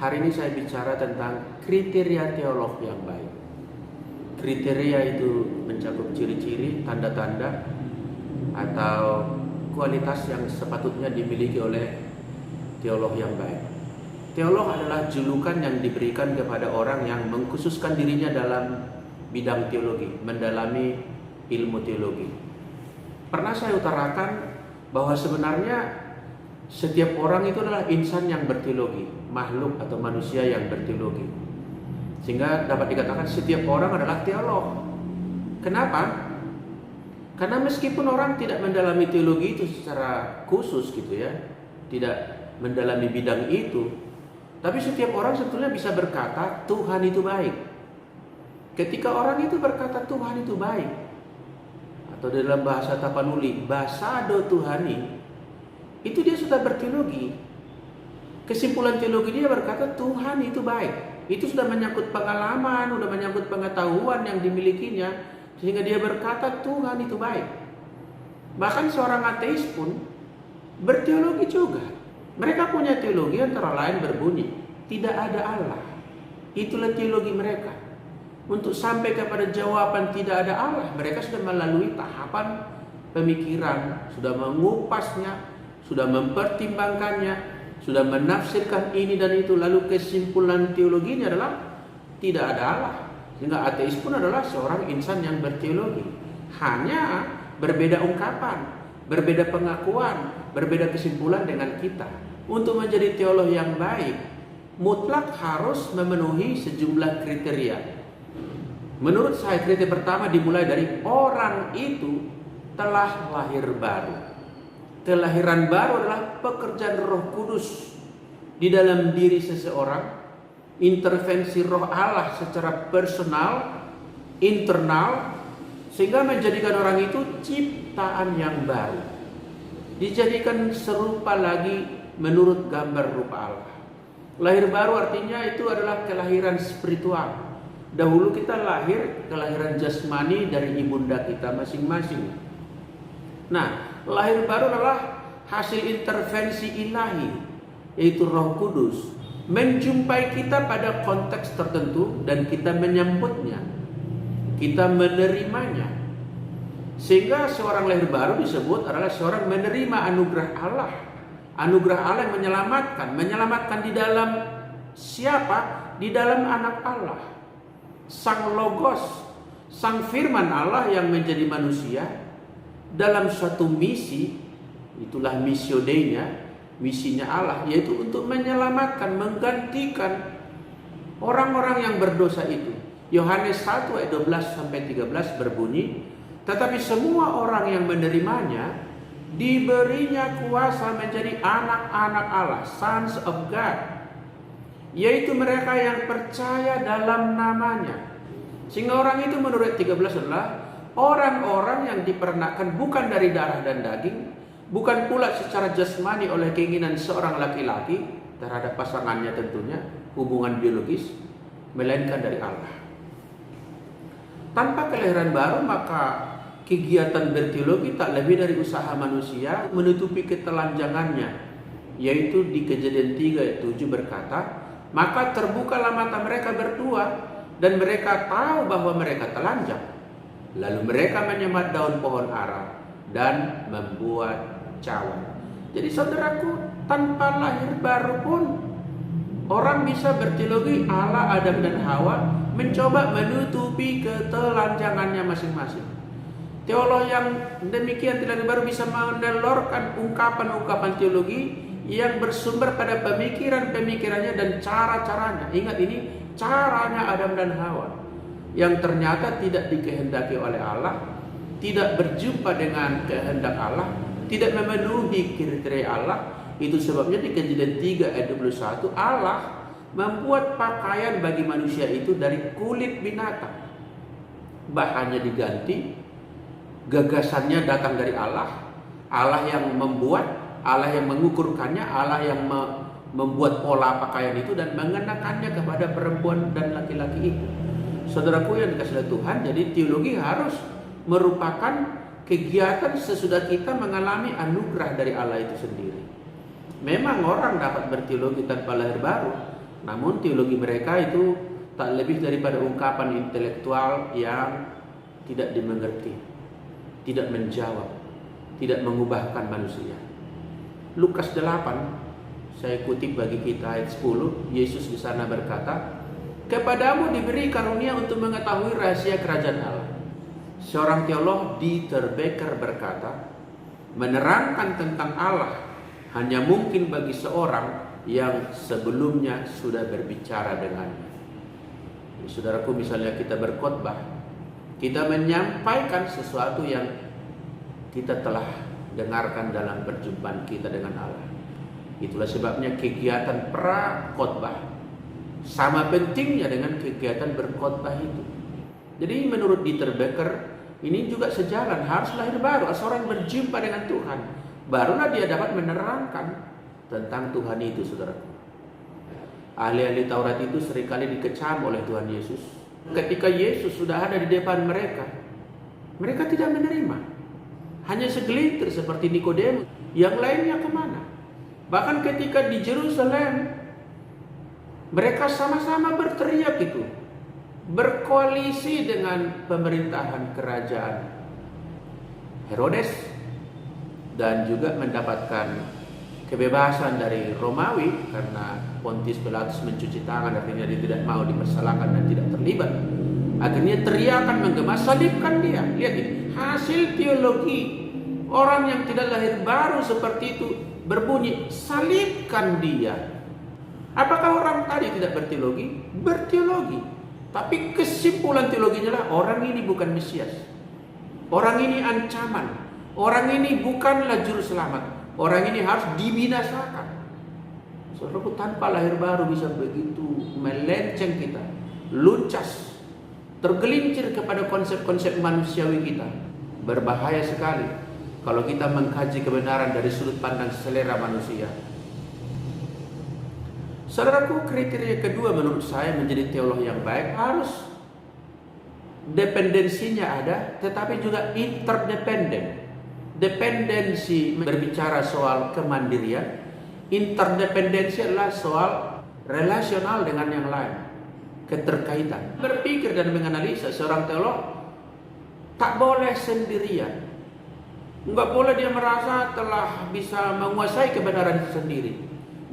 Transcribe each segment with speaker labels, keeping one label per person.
Speaker 1: Hari ini saya bicara tentang kriteria teolog yang baik. Kriteria itu mencakup ciri-ciri, tanda-tanda, atau kualitas yang sepatutnya dimiliki oleh teolog yang baik. Teolog adalah julukan yang diberikan kepada orang yang mengkhususkan dirinya dalam bidang teologi, mendalami ilmu teologi. Pernah saya utarakan bahwa sebenarnya setiap orang itu adalah insan yang berteologi, makhluk atau manusia yang berteologi. Sehingga dapat dikatakan setiap orang adalah teolog. Kenapa? Karena meskipun orang tidak mendalami teologi itu secara khusus gitu ya, tidak mendalami bidang itu, tapi setiap orang sebetulnya bisa berkata Tuhan itu baik. Ketika orang itu berkata Tuhan itu baik, atau dalam bahasa Tapanuli, basado Tuhani, itu dia sudah berteologi. Kesimpulan teologi dia berkata Tuhan itu baik. Itu sudah menyangkut pengalaman, sudah menyangkut pengetahuan yang dimilikinya, sehingga dia berkata Tuhan itu baik. Bahkan seorang ateis pun berteologi juga. Mereka punya teologi antara lain berbunyi tidak ada Allah. Itulah teologi mereka. Untuk sampai kepada jawaban tidak ada Allah, mereka sudah melalui tahapan pemikiran, sudah mengupasnya, sudah mempertimbangkannya, sudah menafsirkan ini dan itu, lalu kesimpulan teologinya adalah tidak ada Allah. Sehingga ateis pun adalah seorang insan yang berteologi. Hanya berbeda ungkapan, berbeda pengakuan, berbeda kesimpulan dengan kita. Untuk menjadi teolog yang baik, mutlak harus memenuhi sejumlah kriteria. Menurut saya kriteria pertama dimulai dari orang itu telah lahir baru. Kelahiran baru adalah pekerjaan Roh Kudus di dalam diri seseorang, intervensi Roh Allah secara personal, internal, sehingga menjadikan orang itu ciptaan yang baru, dijadikan serupa lagi menurut gambar rupa Allah. Lahir baru artinya itu adalah kelahiran spiritual. Dahulu kita lahir kelahiran jasmani dari ibunda kita masing-masing. Nah, lahir baru adalah hasil intervensi ilahi, yaitu Roh Kudus menjumpai kita pada konteks tertentu dan kita menyambutnya, kita menerimanya. Sehingga seorang lahir baru disebut adalah seorang menerima anugerah Allah. Anugerah Allah yang menyelamatkan di dalam siapa? Di dalam anak Allah, Sang Logos, Sang Firman Allah yang menjadi manusia dalam suatu misi. Itulah missio Dei-nya, misinya Allah, yaitu untuk menyelamatkan, menggantikan orang-orang yang berdosa itu. Yohanes 1 ayat 12 sampai 13 berbunyi, tetapi semua orang yang menerimanya diberinya kuasa menjadi anak-anak Allah, sons of God, yaitu mereka yang percaya dalam namanya. Sehingga orang itu menurut 13 adalah orang-orang yang diperanakan bukan dari darah dan daging, bukan pula secara jasmani oleh keinginan seorang laki-laki terhadap pasangannya tentunya, hubungan biologis, melainkan dari Allah. Tanpa kelahiran baru maka kegiatan berteologi tak lebih dari usaha manusia menutupi ketelanjangannya, yaitu di Kejadian 3 ayat 7 berkata, maka terbukalah mata mereka berdua dan mereka tahu bahwa mereka telanjang. Lalu mereka menyemat daun pohon ara dan membuat cawan. Jadi saudaraku, tanpa lahir baru pun orang bisa berteologi ala Adam dan Hawa, mencoba menutupi ketelanjangannya masing-masing. Teolog yang demikian tidak baru bisa menelurkan ungkapan-ungkapan teologi yang bersumber pada pemikiran-pemikirannya dan cara-caranya. Ingat, ini caranya Adam dan Hawa yang ternyata tidak dikehendaki oleh Allah, tidak berjumpa dengan kehendak Allah, tidak memenuhi kriteria Allah. Itu sebabnya di Kejadian 3 ayat 21 Allah membuat pakaian bagi manusia itu dari kulit binatang. Bahannya diganti, gagasannya datang dari Allah. Allah yang membuat, Allah yang mengukurkannya, Allah yang membuat pola pakaian itu dan mengenakannya kepada perempuan dan laki-laki itu. Saudaraku yang dikasihi oleh Tuhan, jadi teologi harus merupakan kegiatan sesudah kita mengalami anugerah dari Allah itu sendiri. Memang orang dapat berteologi tanpa lahir baru, Namun teologi mereka itu tak lebih daripada ungkapan intelektual yang tidak dimengerti, tidak menjawab, tidak mengubahkan manusia. Lukas 8, saya kutip bagi kita ayat 10, Yesus di sana berkata, "Kepadamu diberi karunia untuk mengetahui rahasia kerajaan Allah." Seorang teolog Dieter Becker berkata, menerangkan tentang Allah hanya mungkin bagi seorang yang sebelumnya sudah berbicara dengannya. Saudaraku, misalnya kita berkhotbah, kita menyampaikan sesuatu yang kita telah dengarkan dalam perjumpaan kita dengan Allah. Itulah sebabnya kegiatan pra-khotbah sama pentingnya dengan kegiatan berkhotbah itu. Jadi menurut Dieter Becker, ini juga sejalan, harus lahir baru. Seorang berjumpa dengan Tuhan, barulah dia dapat menerangkan tentang Tuhan itu, saudaraku. Ahli-ahli Taurat itu seringkali dikecam oleh Tuhan Yesus. Ketika Yesus sudah ada di depan mereka, mereka tidak menerima. Hanya segelintir seperti Nikodemus. Yang lainnya kemana? Bahkan ketika di Yerusalem, mereka sama-sama berteriak itu, berkoalisi dengan pemerintahan kerajaan Herodes, dan juga mendapatkan kebebasan dari Romawi karena Pontius Pilatus mencuci tangan, artinya dia tidak mau dipersalahkan dan tidak terlibat. Akhirnya teriakan menggema, salibkan dia. Lihat ini, hasil teologi orang yang tidak lahir baru seperti itu berbunyi, salibkan dia. Apakah orang tadi tidak berteologi? Berteologi. Tapi kesimpulan teologinya lah, orang ini bukan Mesias. Orang ini ancaman. Orang ini bukanlah juru selamat. Orang ini harus dibinasakan. Saudaraku, tanpa lahir baru bisa begitu melenceng kita, luncas, tergelincir kepada konsep-konsep manusiawi kita. Berbahaya sekali kalau kita mengkaji kebenaran dari sudut pandang selera manusia. Saudaraku, kriteria kedua menurut saya menjadi teolog yang baik harus dependensinya ada, tetapi juga interdependen. Dependensi berbicara soal kemandirian, interdependensi adalah soal relasional dengan yang lain, keterkaitan. Berpikir dan menganalisa, seorang teolog tak boleh sendirian. Enggak boleh dia merasa telah bisa menguasai kebenaran itu sendiri.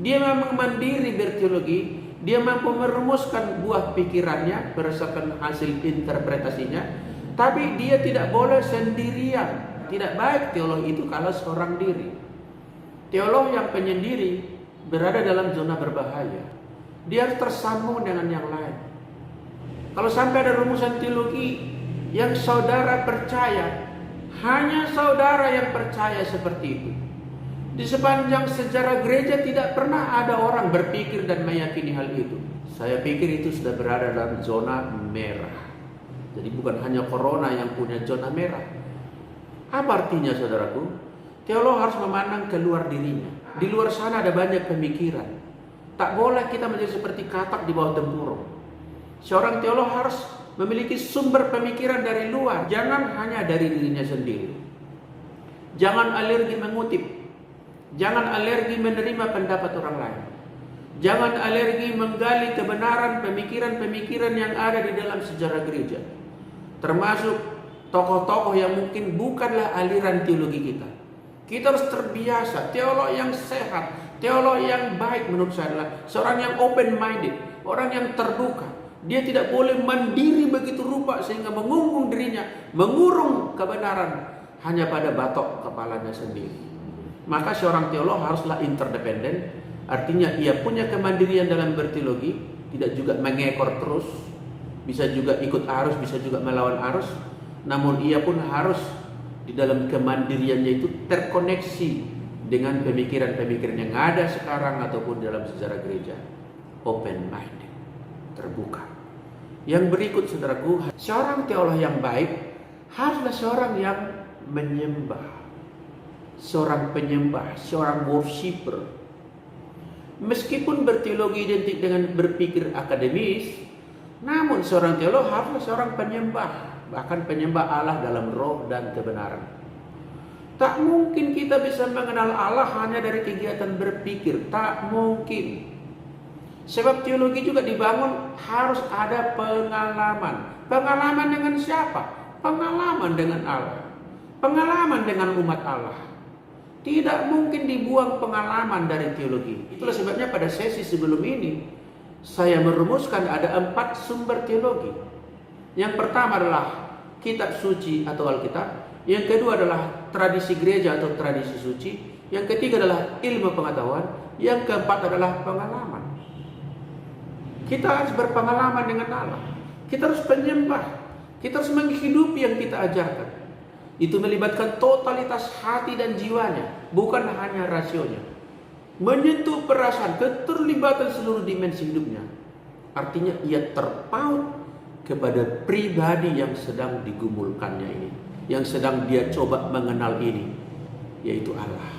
Speaker 1: Dia memang mandiri berteologi, dia mampu merumuskan buah pikirannya berdasarkan hasil interpretasinya, tapi dia tidak boleh sendirian. Tidak baik teolog itu kalau seorang diri. Teolog yang penyendiri berada dalam zona berbahaya. Dia harus tersambung dengan yang lain. Kalau sampai ada rumusan teologi yang saudara percaya, hanya saudara yang percaya seperti itu. Di sepanjang sejarah gereja tidak pernah ada orang berpikir dan meyakini hal itu. Saya pikir itu sudah berada dalam zona merah. Jadi bukan hanya corona yang punya zona merah. Apa artinya, saudaraku? Teolog harus memandang keluar dirinya. Di luar sana ada banyak pemikiran. Tak boleh kita menjadi seperti katak di bawah tempurung. Seorang teolog harus memiliki sumber pemikiran dari luar, jangan hanya dari dirinya sendiri. Jangan alergi mengutip. Jangan alergi menerima pendapat orang lain. Jangan alergi menggali kebenaran pemikiran-pemikiran yang ada di dalam sejarah gereja. Termasuk tokoh-tokoh yang mungkin bukanlah aliran teologi kita. Kita harus terbiasa. Teolog yang sehat, teolog yang baik menurut saya adalah seorang yang open-minded, orang yang terbuka. Dia tidak boleh mandiri begitu rupa sehingga mengungkung dirinya, mengurung kebenaran hanya pada batok kepalanya sendiri. Maka seorang teolog haruslah interdependen, artinya ia punya kemandirian dalam berteologi, tidak juga mengekor terus, bisa juga ikut arus, bisa juga melawan arus. Namun ia pun harus di dalam kemandiriannya itu terkoneksi dengan pemikiran-pemikiran yang ada sekarang ataupun dalam sejarah gereja. Open-minded, terbuka. Yang berikut, saudaraku, seorang teolog yang baik haruslah seorang yang menyembah, seorang penyembah, seorang worshipper. Meskipun berteologi identik dengan berpikir akademis, namun seorang teolog haruslah seorang penyembah, bahkan penyembah Allah dalam roh dan kebenaran. Tak mungkin kita bisa mengenal Allah hanya dari kegiatan berpikir, tak mungkin. Sebab teologi juga dibangun harus ada pengalaman. Pengalaman dengan siapa? Pengalaman dengan Allah. Pengalaman dengan umat Allah. Tidak mungkin dibuang pengalaman dari teologi. Itulah sebabnya pada sesi sebelum ini saya merumuskan ada 4 sumber teologi. Yang pertama adalah kitab suci atau Alkitab. Yang kedua adalah tradisi gereja atau tradisi suci. Yang ketiga adalah ilmu pengetahuan. Yang keempat adalah pengalaman. Kita harus berpengalaman dengan Allah. Kita harus penyembah. Kita harus menghidupi yang kita ajarkan. Itu melibatkan totalitas hati dan jiwanya, bukan hanya rasionya. Menyentuh perasaan, keterlibatan seluruh dimensi hidupnya. Artinya ia terpaut kepada pribadi yang sedang digumulkannya ini, yang sedang dia coba mengenal ini, yaitu Allah.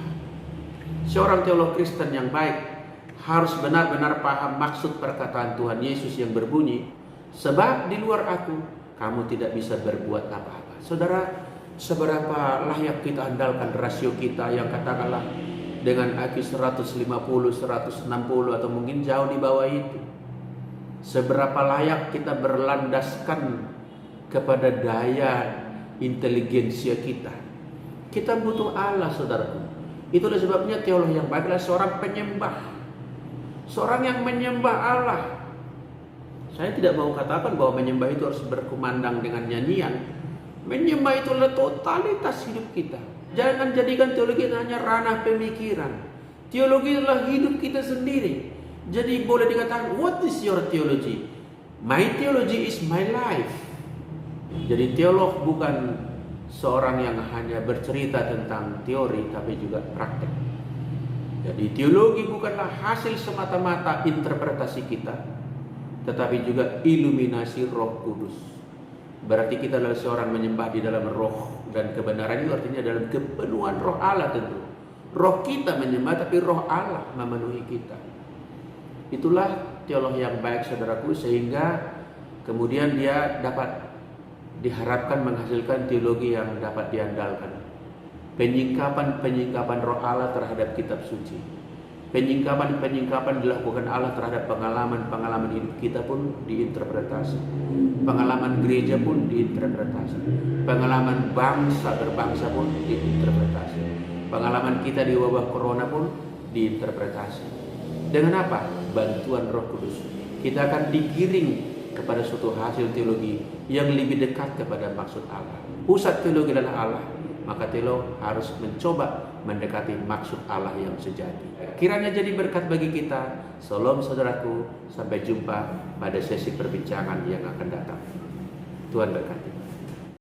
Speaker 1: Seorang teolog Kristen yang baik harus benar-benar paham maksud perkataan Tuhan Yesus yang berbunyi, sebab di luar aku, kamu tidak bisa berbuat apa-apa. Saudara, seberapa layak kita andalkan rasio kita yang katakanlah dengan IQ 150, 160 atau mungkin jauh di bawah itu. Seberapa layak kita berlandaskan kepada daya inteligensia kita. Kita butuh Allah, saudaraku. Itulah sebabnya teolog yang baik adalah seorang penyembah. Seorang yang menyembah Allah. Saya tidak mau katakan bahwa menyembah itu harus berkumandang dengan nyanyian. Menyembah itu adalah totalitas hidup kita. Jangan jadikan teologi itu hanya ranah pemikiran. Teologi adalah hidup kita sendiri. Jadi boleh dikatakan, what is your theology? My theology is my life. Jadi teolog bukan seorang yang hanya bercerita tentang teori, tapi juga praktek. Jadi teologi bukanlah hasil semata-mata interpretasi kita, tetapi juga iluminasi Roh Kudus. Berarti kita adalah seorang menyembah di dalam roh, dan kebenaran itu artinya dalam kepenuhan Roh Allah tentu. Roh kita menyembah, tapi Roh Allah memenuhi kita. Itulah teolog yang baik, saudaraku, sehingga kemudian dia dapat diharapkan menghasilkan teologi yang dapat diandalkan. Penyingkapan Roh Allah terhadap kitab suci. Penyingkapan dilakukan Allah terhadap pengalaman hidup kita pun diinterpretasi. Pengalaman gereja pun diinterpretasi. Pengalaman bangsa berbangsa pun diinterpretasi. Pengalaman kita di wabah corona pun diinterpretasi. Dengan apa? Bantuan Roh Kudus. Kita akan digiring kepada suatu hasil teologi yang lebih dekat kepada maksud Allah. Pusat teologi adalah Allah. Maka teolog harus mencoba mendekati maksud Allah yang sejati. Kiranya jadi berkat bagi kita. Salam, saudaraku. Sampai jumpa pada sesi perbincangan yang akan datang. Tuhan berkati.